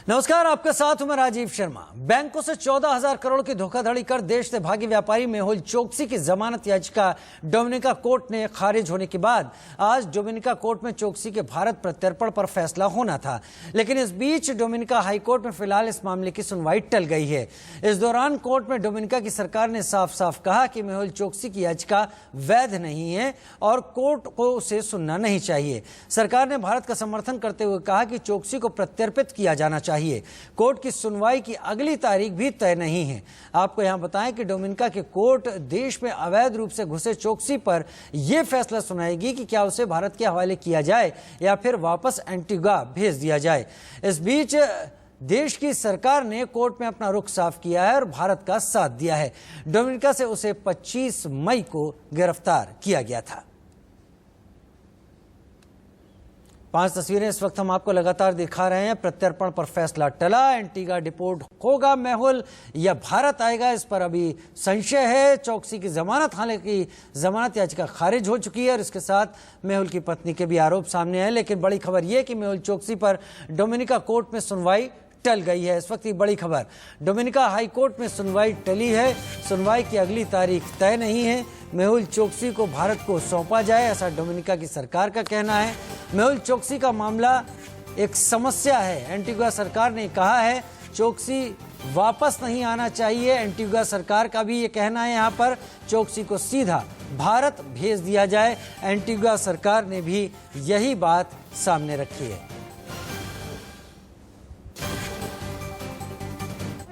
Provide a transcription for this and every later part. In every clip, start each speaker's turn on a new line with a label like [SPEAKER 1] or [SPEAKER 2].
[SPEAKER 1] नमस्कार, आपके साथ हूं मैं राजीव शर्मा। बैंकों से 14,000 करोड़ की धोखाधड़ी कर देश से भागी व्यापारी मेहुल चोकसी की जमानत याचिका डोमिनिका कोर्ट ने खारिज होने के बाद आज डोमिनिका कोर्ट में चोकसी के भारत प्रत्यर्पण पर फैसला होना था, लेकिन इस बीच डोमिनिका हाईकोर्ट में फिलहाल इस मामले की सुनवाई टल गई है। इस दौरान कोर्ट में डोमिनिका की सरकार ने साफ साफ कहा कि मेहुल चोकसी की याचिका वैध नहीं है और कोर्ट को उसे सुनना नहीं चाहिए। सरकार ने भारत का समर्थन करते हुए कहा कि चोकसी को प्रत्यर्पित किया जाना चाहिए। कोर्ट की सुनवाई की अगली तारीख भी तय नहीं है। आपको यहां बताएं कि डोमिनिका के कोर्ट देश में अवैध रूप से घुसे चोकसी पर यह फैसला सुनाएगी कि क्या उसे भारत के हवाले किया जाए या फिर वापस एंटीगा भेज दिया जाए। इस बीच देश की सरकार ने कोर्ट में अपना रुख साफ किया है और भारत का साथ दिया है। डोमिनिका से उसे 25 मई को गिरफ्तार किया गया था। 5 तस्वीरें इस वक्त हम आपको लगातार दिखा रहे हैं। प्रत्यर्पण पर फैसला टला, एंटीगा डिपोर्ट होगा मेहुल या भारत आएगा, इस पर अभी संशय है। चोकसी की जमानत, हालांकि जमानत याचिका खारिज हो चुकी है और इसके साथ मेहुल की पत्नी के भी आरोप सामने आए, लेकिन बड़ी खबर यह कि मेहुल चोकसी पर डोमिनिका कोर्ट में सुनवाई टल गई है। इस वक्त की बड़ी खबर, डोमिनिका हाई कोर्ट में सुनवाई टली है। सुनवाई की अगली तारीख तय नहीं है। मेहुल चोकसी को भारत को सौंपा जाए, ऐसा डोमिनिका की सरकार का कहना है। मेहुल चोकसी का मामला एक समस्या है। एंटीगा सरकार ने कहा है चोकसी वापस नहीं आना चाहिए। एंटीगा सरकार का भी ये कहना है यहाँ पर चोकसी को सीधा भारत भेज दिया जाए। एंटीगा सरकार ने भी यही बात सामने रखी है।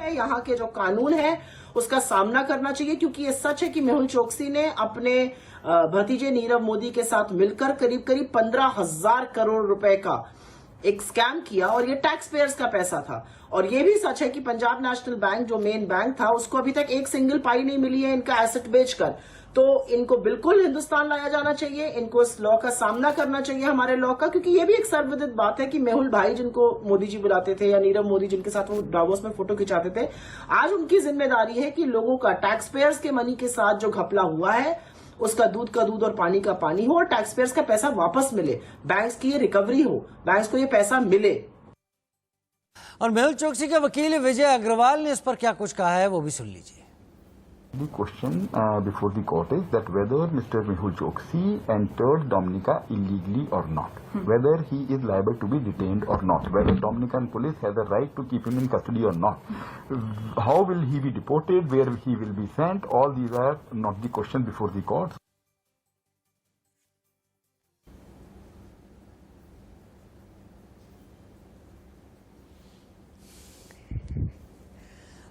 [SPEAKER 2] यहाँ के जो कानून है उसका सामना करना चाहिए, क्योंकि ये सच है कि मेहुल चोकसी ने अपने भतीजे नीरव मोदी के साथ मिलकर करीब करीब 15,000 करोड़ रुपए का एक स्कैम किया और ये टैक्स पेयर्स का पैसा था। और ये भी सच है कि पंजाब नेशनल बैंक जो मेन बैंक था उसको अभी तक एक सिंगल पाई नहीं मिली है इनका एसेट बेचकर। तो इनको बिल्कुल हिंदुस्तान लाया जाना चाहिए, इनको इस लॉ का सामना करना चाहिए, हमारे लॉ का, क्योंकि ये भी एक सर्वविदित बात है कि मेहुल भाई जिनको मोदी जी बुलाते थे या नीरव मोदी जिनके साथ वो डावोस में फोटो खिंचाते थे, आज उनकी जिम्मेदारी है कि लोगों का टैक्स पेयर्स के मनी के साथ जो घपला हुआ है उसका दूध का दूध और पानी का पानी हो और टैक्स पेयर्स का पैसा वापस मिले, बैंक्स की ये रिकवरी हो, बैंक्स को ये पैसा मिले।
[SPEAKER 1] और मेहुल चोकसी के वकील विजय अग्रवाल ने इस पर क्या कुछ कहा है वो भी सुन लीजिए।
[SPEAKER 3] The question before the court is that whether Mr. Mehul Choksi entered Dominica illegally or not, whether he is liable to be detained or not, whether Dominican police has a right to keep him in custody or not, how will he be deported, where he will be sent, all these are not the questions before the court.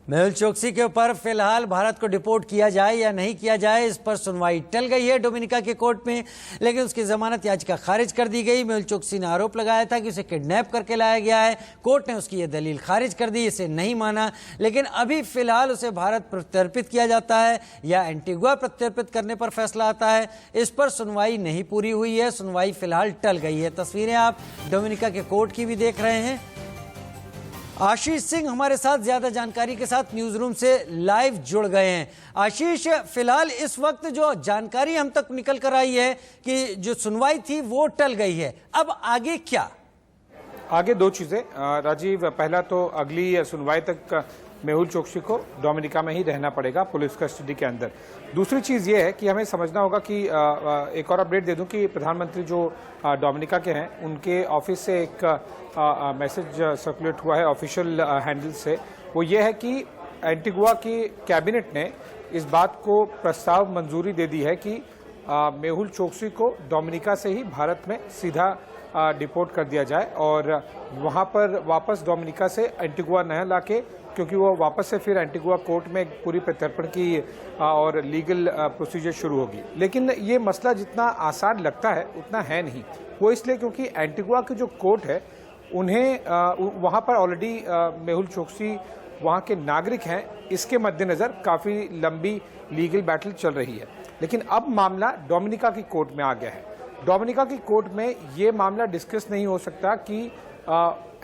[SPEAKER 1] Mehul Choksi के ऊपर फिलहाल भारत को deport किया जाए या नहीं किया जाए, इस पर सुनवाई टल गई है डोमिनिका के कोर्ट में, लेकिन उसकी जमानत याचिका खारिज कर दी गई। मेहुल चोकसी ने आरोप लगाया था कि उसे किडनैप करके लाया गया है। कोर्ट ने उसकी ये दलील खारिज कर दी, इसे नहीं माना, लेकिन अभी फिलहाल उसे भारत प्रत्यर्पित किया जाता है या एंटीगा प्रत्यर्पित करने पर फैसला आता है, इस पर सुनवाई नहीं पूरी हुई है। सुनवाई फिलहाल टल गई है। तस्वीरें आप डोमिनिका के कोर्ट की भी देख रहे हैं। आशीष सिंह हमारे साथ ज्यादा जानकारी के साथ न्यूज रूम से लाइव जुड़ गए हैं। आशीष, फिलहाल इस वक्त जो जानकारी हम तक निकल कर आई है कि जो सुनवाई थी वो टल गई है, अब आगे क्या?
[SPEAKER 4] आगे दो चीजें राजीव, पहला तो अगली सुनवाई तक मेहुल चोकसी को डोमिनिका में ही रहना पड़ेगा पुलिस कस्टडी के अंदर। दूसरी चीज़ ये है कि हमें समझना होगा कि एक और अपडेट दे दूं कि प्रधानमंत्री जो डोमिनिका के हैं उनके ऑफिस से एक मैसेज सर्कुलेट हुआ है ऑफिशियल हैंडल से। वो ये है कि एंटीगुआ की कैबिनेट ने इस बात को प्रस्ताव मंजूरी दे दी है कि मेहुल चोकसी को डोमिनिका से ही भारत में सीधा डिपोर्ट कर दिया जाए और वहाँ पर वापस डोमिनिका से एंटीगुआ न लाके, क्योंकि वो वापस से फिर एंटीगुआ कोर्ट में पूरी प्रत्यर्पण की और लीगल प्रोसीजर शुरू होगी। लेकिन ये मसला जितना आसान लगता है उतना है नहीं। वो इसलिए क्योंकि एंटीगुआ की जो कोर्ट है उन्हें वहाँ पर ऑलरेडी मेहुल चोकसी वहाँ के नागरिक हैं, इसके मद्देनज़र काफ़ी लंबी लीगल बैटल चल रही है। लेकिन अब मामला डोमिनिका की कोर्ट में आ गया है। डोमिनिका की कोर्ट में ये मामला डिस्कस नहीं हो सकता कि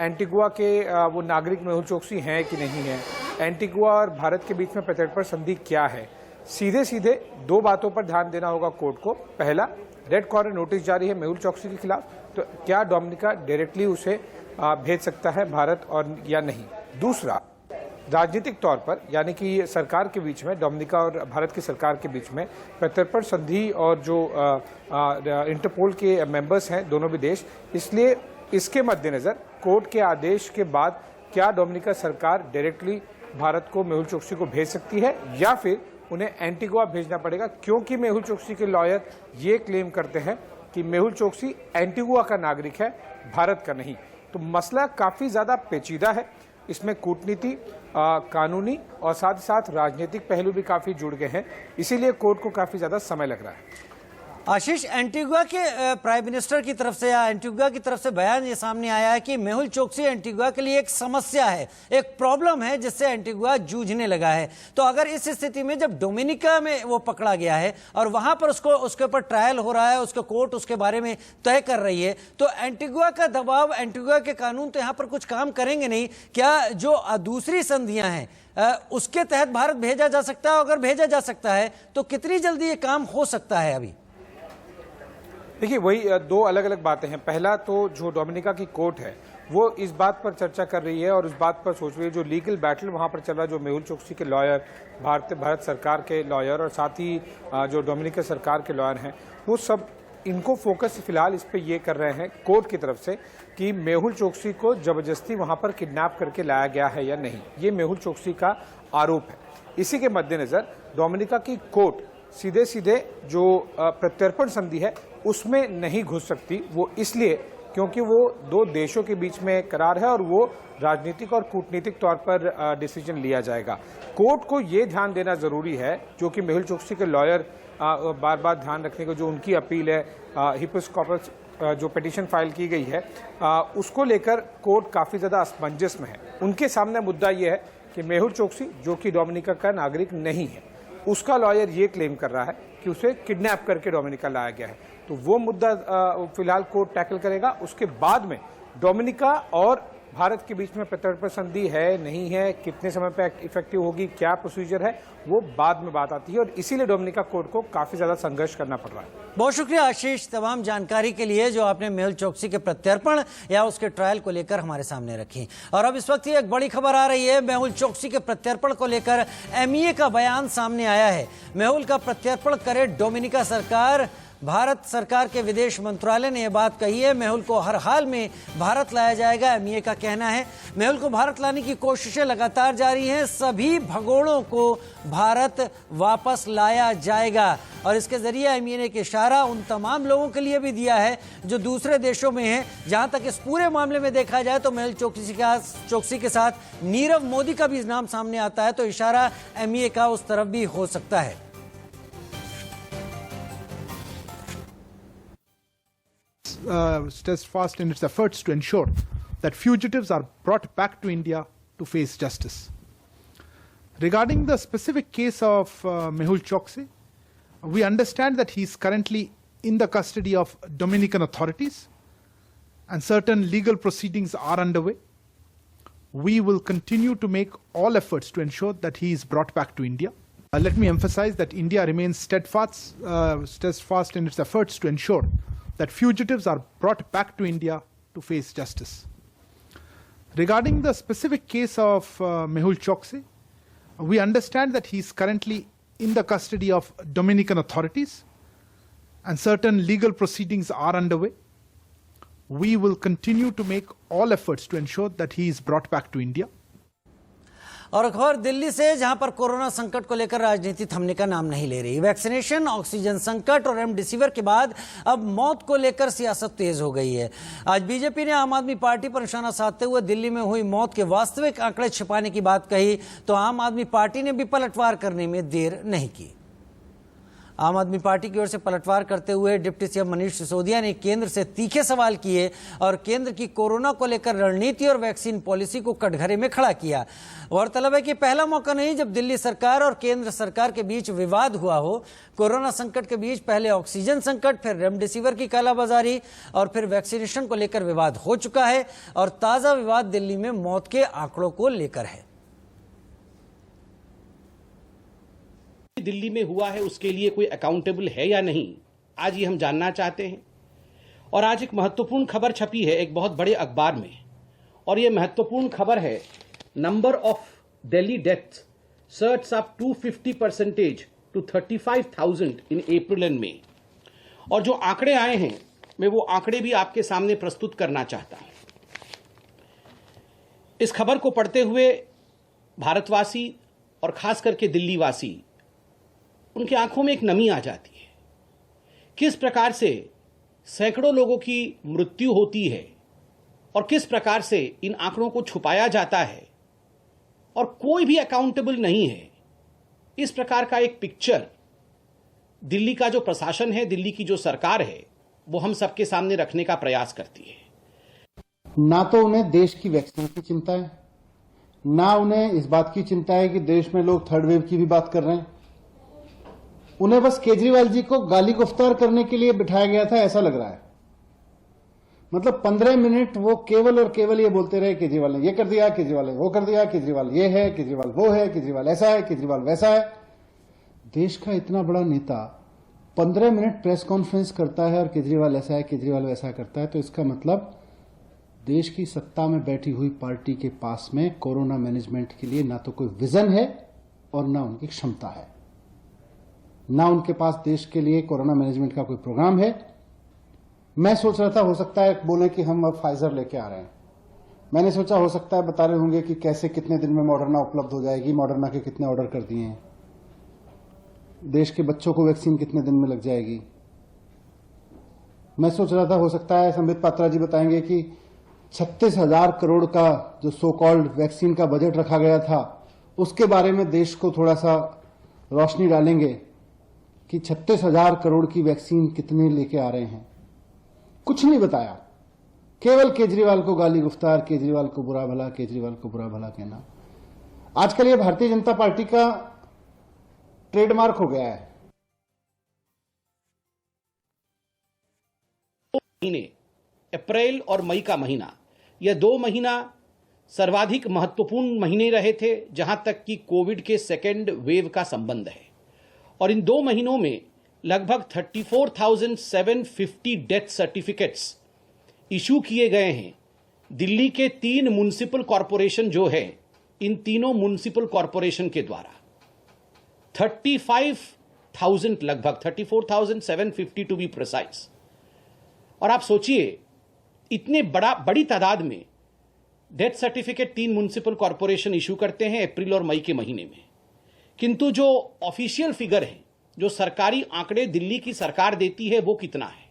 [SPEAKER 4] एंटीगुआ के वो नागरिक मेहुल चोकसी हैं कि नहीं है, एंटीगुआ और भारत के बीच में प्रत्यर्पण संधि क्या है। सीधे सीधे दो बातों पर ध्यान देना होगा कोर्ट को। पहला, रेड कॉर्नर नोटिस जारी है मेहुल चोकसी के खिलाफ, तो क्या डोमिनिका डायरेक्टली उसे भेज सकता है भारत और या नहीं। दूसरा, राजनीतिक तौर पर यानी कि सरकार के बीच में, डोमिनिका और भारत की सरकार के बीच में प्रत्यर्पण संधि और जो इंटरपोल के मेंबर्स हैं दोनों भी देश, इसलिए इसके मद्देनजर कोर्ट के आदेश के बाद क्या डोमिनिका सरकार डायरेक्टली भारत को मेहुल चोकसी को भेज सकती है या फिर उन्हें एंटीगुआ भेजना पड़ेगा, क्योंकि मेहुल चोकसी के लॉयर ये क्लेम करते हैं कि मेहुल चोकसी एंटीगुआ का नागरिक है, भारत का नहीं। तो मसला काफी ज्यादा पेचीदा है, इसमें कूटनीति, कानूनी और साथ ही साथ राजनीतिक पहलू भी काफी जुड़ गए हैं, इसीलिए कोर्ट को काफी ज्यादा समय लग रहा है।
[SPEAKER 1] आशीष, एंटीगुआ के प्राइम मिनिस्टर की तरफ से या एंटीगुआ की तरफ से बयान ये सामने आया है कि मेहुल चोकसी एंटीगुआ के लिए एक समस्या है, एक प्रॉब्लम है जिससे एंटीगुआ जूझने लगा है। तो अगर इस स्थिति में जब डोमिनिका में वो पकड़ा गया है और वहां पर उसके ऊपर ट्रायल हो रहा है, उसके कोर्ट उसके बारे में तय कर रही है, तो एंटीगुआ का दबाव, एंटीगुआ के कानून तो यहाँ पर कुछ काम करेंगे नहीं। क्या जो दूसरी संधियां हैं उसके तहत भारत भेजा जा सकता है? अगर भेजा जा सकता है तो कितनी जल्दी ये काम हो सकता है? अभी
[SPEAKER 4] देखिए, वही दो अलग अलग बातें हैं। पहला तो जो डोमिनिका की कोर्ट है वो इस बात पर चर्चा कर रही है और उस बात पर सोच रही है, जो लीगल बैटल वहां पर चल रहा है, जो मेहुल चोकसी के लॉयर, भारत सरकार के लॉयर और साथ ही जो डोमिनिका सरकार के लॉयर हैं, वो सब इनको फोकस फिलहाल इस पे ये कर रहे हैं कोर्ट की तरफ से कि मेहुल चोकसी को जबरदस्ती वहां पर किडनैप करके लाया गया है या नहीं। ये मेहुल चोकसी का आरोप है। इसी के मद्देनजर डोमिनिका की कोर्ट सीधे सीधे जो प्रत्यर्पण संधि है उसमें नहीं घुस सकती। वो इसलिए क्योंकि वो दो देशों के बीच में करार है और वो राजनीतिक और कूटनीतिक तौर पर डिसीजन लिया जाएगा। कोर्ट को ये ध्यान देना जरूरी है, जो कि मेहुल चोकसी के लॉयर बार बार ध्यान रखने को, जो उनकी अपील है, हिपस कॉर्पस जो पिटीशन फाइल की गई है, उसको लेकर कोर्ट काफी ज्यादा असमंजस में है। उनके सामने मुद्दा यह है कि मेहुल चोकसी, जो कि डोमिनिका का नागरिक नहीं है, उसका लॉयर ये क्लेम कर रहा है कि उसे किडनैप करके डोमिनिका लाया गया है। तो वो मुद्दा फिलहाल कोर्ट टैकल करेगा। उसके बाद में डोमिनिका और भारत के बीच में प्रत्यर्पण संधि है नहीं है, कितने समय पे इफेक्टिव होगी, क्या प्रोसीजर है, वो बाद में बात आती है और इसीलिए डोमिनिका कोर्ट को काफी ज्यादा संघर्ष करना पड़ रहा है।
[SPEAKER 1] बहुत शुक्रिया आशीष, तमाम जानकारी के लिए जो आपने मेहुल चोकसी के प्रत्यर्पण या उसके ट्रायल को लेकर हमारे सामने रखी। और अब इस वक्त ये एक बड़ी खबर आ रही है, मेहुल चोकसी के प्रत्यर्पण को लेकर MEA का बयान सामने आया है। मेहुल का प्रत्यर्पण करे डोमिनिका सरकार। भारत सरकार के विदेश मंत्रालय ने यह बात कही है, मेहुल को हर हाल में भारत लाया जाएगा। MEA का कहना है मेहुल को भारत लाने की कोशिशें लगातार जारी हैं, सभी भगोड़ों को भारत वापस लाया जाएगा। और इसके जरिए MEA ने एक इशारा उन तमाम लोगों के लिए भी दिया है जो दूसरे देशों में हैं। जहां तक इस पूरे मामले में देखा जाए तो मेहुल चोकसी के साथ नीरव मोदी का भी नाम सामने आता है, तो इशारा MEA का उस तरफ भी हो सकता है।
[SPEAKER 5] Steadfast in its efforts to ensure that fugitives are brought back to India to face justice. Regarding the specific case of Mehul Choksi, we understand that he is currently in the custody of Dominican authorities and certain legal proceedings are underway. We will continue to make all efforts to ensure that he is brought back to India. Let me emphasize that India remains steadfast in its efforts to ensure that fugitives are brought back to India to face justice. Regarding the specific case of Mehul Choksi, we understand that he is currently in the custody of Dominican authorities and certain legal proceedings are underway. We will continue to make all efforts to ensure that he is brought back to India.
[SPEAKER 1] और खबर दिल्ली से, जहां पर corona संकट को लेकर राजनीति थमने का नाम नहीं ले रही। वैक्सीनेशन, ऑक्सीजन संकट और रेमडेसिविर के बाद अब मौत को लेकर सियासत तेज हो गई है। आज बीजेपी ने आम आदमी पार्टी पर निशाना साधते हुए दिल्ली में हुई मौत के वास्तविक आंकड़े छिपाने की बात कही, तो आम आदमी पार्टी ने भी पलटवार करने में देर नहीं की। आम आदमी पार्टी की ओर से पलटवार करते हुए डिप्टी सीएम मनीष सिसोदिया ने केंद्र से तीखे सवाल किए और केंद्र की कोरोना को लेकर रणनीति और वैक्सीन पॉलिसी को कटघरे में खड़ा किया। गौरतलब है कि पहला मौका नहीं जब दिल्ली सरकार और केंद्र सरकार के बीच विवाद हुआ हो। कोरोना संकट के बीच पहले ऑक्सीजन संकट, फिर रेमडेसिविर की कालाबाजारी और फिर वैक्सीनेशन को लेकर विवाद हो चुका है और ताजा विवाद दिल्ली में मौत के आंकड़ों को लेकर है।
[SPEAKER 6] दिल्ली में हुआ है उसके लिए कोई अकाउंटेबल है या नहीं, आज ये हम जानना चाहते हैं। और आज एक महत्वपूर्ण खबर छपी है एक बहुत बड़े अखबार में, और ये महत्वपूर्ण खबर है, number of Delhi death certs up 250% to 35,000 in April and May. और जो आंकड़े आए हैं, मैं वो आंकड़े भी आपके सामने प्रस्तुत करना चाहता हूं। इस खबर को पढ़ते हुए भारतवासी और खास करके दिल्ली वासी, उनकी आंखों में एक नमी आ जाती है। किस प्रकार से सैकड़ों लोगों की मृत्यु होती है और किस प्रकार से इन आंकड़ों को छुपाया जाता है और कोई भी अकाउंटेबल नहीं है। इस प्रकार का एक पिक्चर दिल्ली का जो प्रशासन है, दिल्ली की जो सरकार है, वो हम सबके सामने रखने का प्रयास करती है।
[SPEAKER 7] ना तो उन्हें देश की वैक्सीन की चिंता है, ना उन्हें इस बात की चिंता है कि देश में लोग थर्ड वेव की भी बात कर रहे हैं। उन्हें बस केजरीवाल जी को गाली गुफ्तार करने के लिए बिठाया गया था, ऐसा लग रहा है। मतलब 15 मिनट वो केवल और केवल ये बोलते रहे, केजरीवाल ने ये कर दिया, केजरीवाल ने वो कर दिया, केजरीवाल ये है, केजरीवाल वो है, केजरीवाल ऐसा है, केजरीवाल वैसा है। देश का इतना बड़ा नेता 15 मिनट प्रेस कॉन्फ्रेंस करता है और केजरीवाल ऐसा है, केजरीवाल वैसा करता है, तो इसका मतलब देश की सत्ता में बैठी हुई पार्टी के पास में कोरोना मैनेजमेंट के लिए ना तो कोई विजन है और ना उनकी क्षमता है। ना उनके पास देश के लिए कोरोना मैनेजमेंट का कोई प्रोग्राम है। मैं सोच रहा था, हो सकता है बोले कि हम अब फाइजर लेके आ रहे हैं। मैंने सोचा हो सकता है बता रहे होंगे कि कैसे कितने दिन में मॉडर्ना उपलब्ध हो जाएगी, मॉडर्ना के कितने ऑर्डर कर दिए हैं, देश के बच्चों को वैक्सीन कितने दिन में लग जाएगी। मैं सोच रहा था हो सकता है संबित पात्रा जी बताएंगे कि 36,000 करोड़ का जो सो कॉल्ड वैक्सीन का बजट रखा गया था, उसके बारे में देश को थोड़ा सा रोशनी डालेंगे कि 36,000 करोड़ की वैक्सीन कितने लेके आ रहे हैं। कुछ नहीं बताया, केवल केजरीवाल को गाली गुफ्तार, केजरीवाल को बुरा भला, केजरीवाल को बुरा भला कहना। आजकल ये भारतीय जनता पार्टी का ट्रेडमार्क हो गया है।
[SPEAKER 6] महीने, अप्रैल और मई का महीना, यह 2 महीना सर्वाधिक महत्वपूर्ण महीने रहे थे जहां तक कि कोविड के सेकेंड वेव का संबंध है। और इन 2 महीनों में लगभग 34,750 डेथ सर्टिफिकेट्स इशू किए गए हैं। दिल्ली के 3 म्युनिसिपल कॉरपोरेशन जो है, इन तीनों म्युनिसिपल कॉरपोरेशन के द्वारा 35,000, लगभग 34,750 टू बी प्रिसाइज। और आप सोचिए, इतने बड़ी तादाद में death certificate 3 municipal corporation issue करते हैं अप्रैल और मई के महीने में, किंतु जो ऑफिशियल फिगर है, जो सरकारी आंकड़े दिल्ली की सरकार देती है, वो कितना है?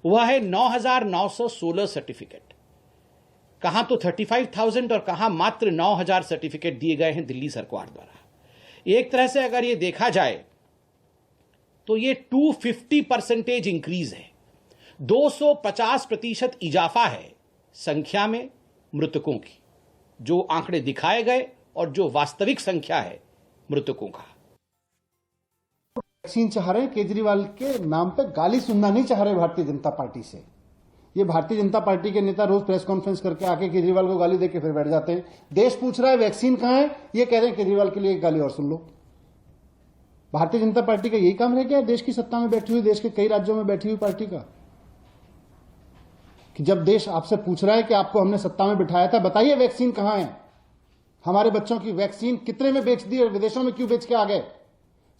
[SPEAKER 6] वह है 9,916 सर्टिफिकेट। कहां तो 35,000 और कहां मात्र 9,000 सर्टिफिकेट दिए गए हैं दिल्ली सरकार द्वारा। एक तरह से अगर ये देखा जाए तो ये 250% इंक्रीज है, 250% इजाफा है संख्या में मृतकों की, जो आंकड़े दिखाए गए और जो वास्तविक संख्या है मृतकों का।
[SPEAKER 7] वैक्सीन चाह रहे हैं, केजरीवाल के नाम पे गाली सुनना नहीं चाह रहे भारतीय जनता पार्टी से। ये भारतीय जनता पार्टी के नेता रोज प्रेस कॉन्फ्रेंस करके आके केजरीवाल को गाली देके फिर बैठ जाते हैं। देश पूछ रहा है वैक्सीन कहां है, ये कह रहे हैं केजरीवाल के लिए एक गाली और सुन लो। भारतीय जनता पार्टी का यही काम रह गया देश की सत्ता में बैठी हुई, देश के कई राज्यों में बैठी हुई पार्टी का, कि जब देश आपसे पूछ रहा है कि आपको हमने सत्ता में बिठाया था, बताइए वैक्सीन कहां है, हमारे बच्चों की वैक्सीन कितने में बेच दी और विदेशों में क्यों बेच के आ गए।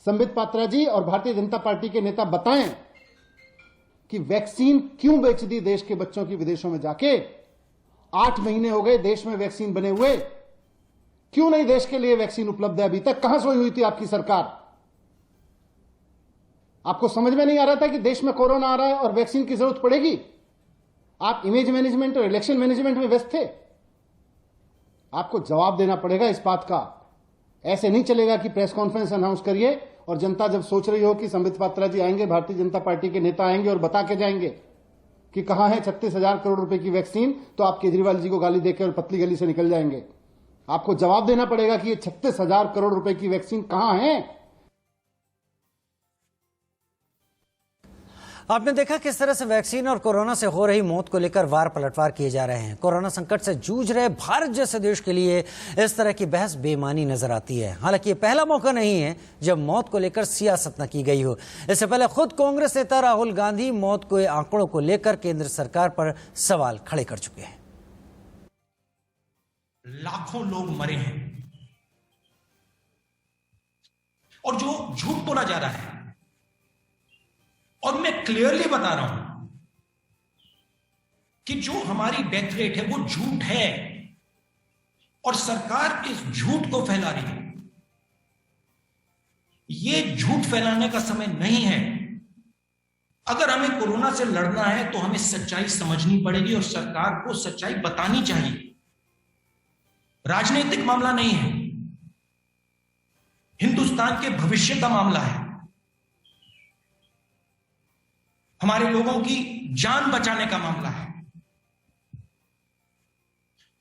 [SPEAKER 7] संबित पात्रा जी और भारतीय जनता पार्टी के नेता बताएं कि वैक्सीन क्यों बेच दी देश के बच्चों की विदेशों में जाके। 8 महीने हो गए देश में वैक्सीन बने हुए, क्यों नहीं देश के लिए वैक्सीन उपलब्ध है अभी तक? कहां सोई हुई थी आपकी सरकार? आपको समझ में नहीं आ रहा था कि देश में कोरोना आ रहा है और वैक्सीन की जरूरत पड़ेगी? आप इमेज मैनेजमेंट और इलेक्शन मैनेजमेंट में व्यस्त थे। आपको जवाब देना पड़ेगा इस बात का। ऐसे नहीं चलेगा कि प्रेस कॉन्फ्रेंस अनाउंस करिए और जनता जब सोच रही हो कि संबित पात्रा जी आएंगे, भारतीय जनता पार्टी के नेता आएंगे और बता के जाएंगे कि कहां है 36,000 करोड़ रुपए की वैक्सीन, तो आप केजरीवाल जी को गाली देकर और पतली गली से निकल जाएंगे। आपको जवाब देना पड़ेगा कि ये 36,000 करोड़ रुपए की वैक्सीन कहां है।
[SPEAKER 1] आपने देखा किस तरह से वैक्सीन और कोरोना से हो रही मौत को लेकर वार पलटवार किए जा रहे हैं। कोरोना संकट से जूझ रहे भारत जैसे देश के लिए इस तरह की बहस बेईमानी नजर आती है। हालांकि ये पहला मौका नहीं है जब मौत को लेकर सियासत न की गई हो। इससे पहले खुद कांग्रेस नेता राहुल गांधी मौत के आंकड़ों को लेकर केंद्र सरकार पर सवाल खड़े कर चुके हैं।
[SPEAKER 8] लाखों लोग मरे हैं और जो झूठ बोला जा रहा है, और मैं क्लियरली बता रहा हूं कि जो हमारी डेथ रेट है वो झूठ है और सरकार इस झूठ को फैला रही है। ये झूठ फैलाने का समय नहीं है। अगर हमें कोरोना से लड़ना है तो हमें सच्चाई समझनी पड़ेगी और सरकार को सच्चाई बतानी चाहिए। राजनीतिक मामला नहीं है, हिंदुस्तान के भविष्य का मामला है, हमारे लोगों की जान बचाने का मामला है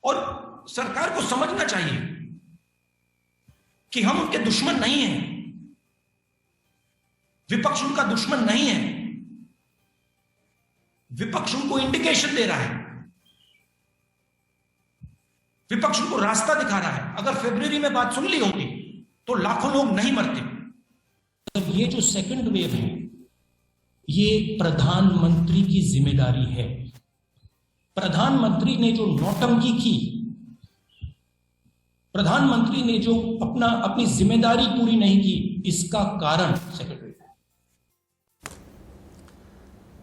[SPEAKER 8] और सरकार को समझना चाहिए कि हम उनके दुश्मन नहीं हैं, विपक्ष उनका दुश्मन नहीं है। विपक्ष उनको इंडिकेशन दे रहा है, विपक्ष उनको रास्ता दिखा रहा है। अगर फरवरी में बात सुन ली होती तो लाखों लोग नहीं मरते। ये जो सेकंड वेव है ये प्रधानमंत्री की जिम्मेदारी है। प्रधानमंत्री ने जो नौटंकी की, प्रधानमंत्री ने जो अपनी जिम्मेदारी पूरी नहीं की, इसका कारण सेकंड वेव है।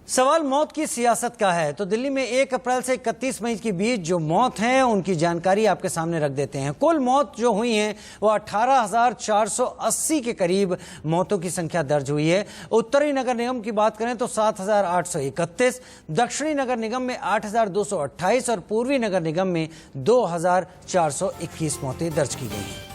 [SPEAKER 1] सवाल मौत की सियासत का है तो दिल्ली में 1 अप्रैल से 31 मई के बीच जो मौत हैं उनकी जानकारी आपके सामने रख देते हैं। कुल मौत जो हुई हैं वो 18,480 के करीब मौतों की संख्या दर्ज हुई है। उत्तरी नगर निगम की बात करें तो 7,831, दक्षिणी नगर निगम में 8,228 और पूर्वी नगर निगम में 2,421 मौतें दर्ज की गई हैं।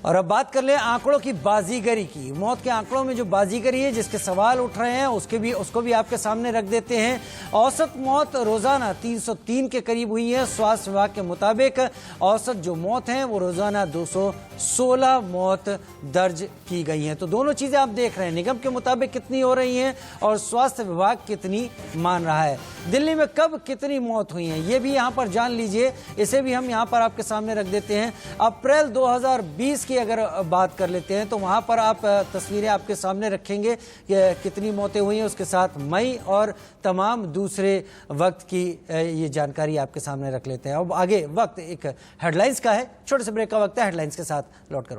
[SPEAKER 1] और अब बात कर लें आंकड़ों की बाजीगरी की। मौत के आंकड़ों में जो बाजीगरी है जिसके सवाल उठ रहे हैं उसको भी आपके सामने रख देते हैं। औसत मौत रोजाना 303 के करीब हुई है। स्वास्थ्य विभाग के मुताबिक औसत जो मौत हैं वो रोजाना 216 मौत दर्ज की गई हैं। तो दोनों चीजें आप देख रहे हैं, निगम के मुताबिक कितनी हो रही हैं और स्वास्थ्य विभाग कितनी मान रहा है। दिल्ली में कब कितनी मौत हुई हैं ये भी यहाँ पर जान लीजिए, इसे भी हम यहाँ पर आपके सामने रख देते हैं। अप्रैल 2020 की अगर बात कर लेते हैं तो वहां पर आप तस्वीरें आपके सामने रखेंगे कि कितनी मौतें हुई हैं, उसके साथ मई और तमाम दूसरे वक्त की ये जानकारी आपके सामने रख लेते हैं। अब आगे वक्त एक हेडलाइंस का है, छोटे से ब्रेक का वक्त है, हेडलाइंस के साथ लौट कर